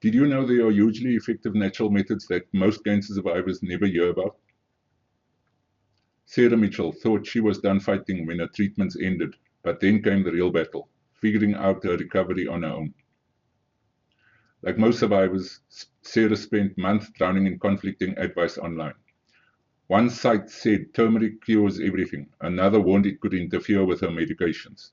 Did you know there are hugely effective natural methods that most cancer survivors never hear about? Sarah Mitchell thought she was done fighting when her treatments ended, but then came the real battle, figuring out her recovery on her own. Like most survivors, Sarah spent months drowning in conflicting advice online. One site said turmeric cures everything, another warned it could interfere with her medications.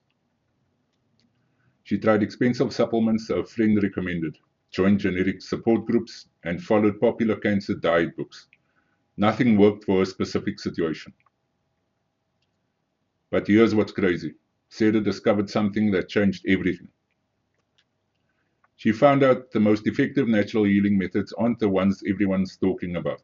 She tried expensive supplements a friend recommended, joined generic support groups, and followed popular cancer diet books. Nothing worked for her specific situation. But here's what's crazy. Sarah discovered something that changed everything. She found out the most effective natural healing methods aren't the ones everyone's talking about.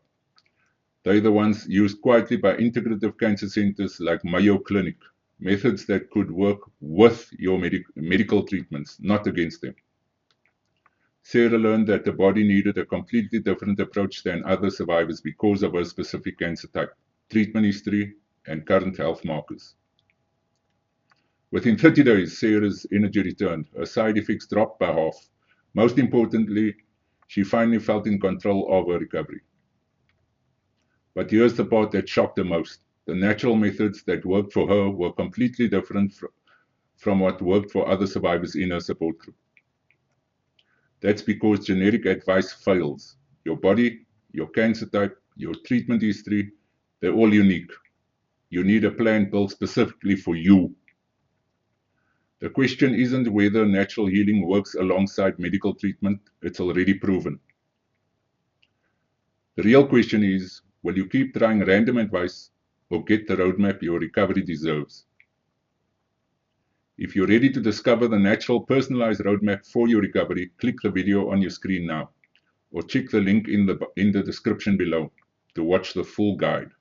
They're the ones used quietly by integrative cancer centers like Mayo Clinic, methods that could work with your medical treatments, not against them. Sarah learned that the body needed a completely different approach than other survivors because of her specific cancer type, treatment history, and current health markers. Within 30 days, Sarah's energy returned. Her side effects dropped by half. Most importantly, she finally felt in control of her recovery. But here's the part that shocked her most. The natural methods that worked for her were completely different from what worked for other survivors in her support group. That's because generic advice fails. Your body, your cancer type, your treatment history, they're all unique. You need a plan built specifically for you. The question isn't whether natural healing works alongside medical treatment, it's already proven. The real question is, will you keep trying random advice or get the roadmap your recovery deserves? If you're ready to discover the natural personalized roadmap for your recovery, click the video on your screen now, or check the link in the description below to watch the full guide.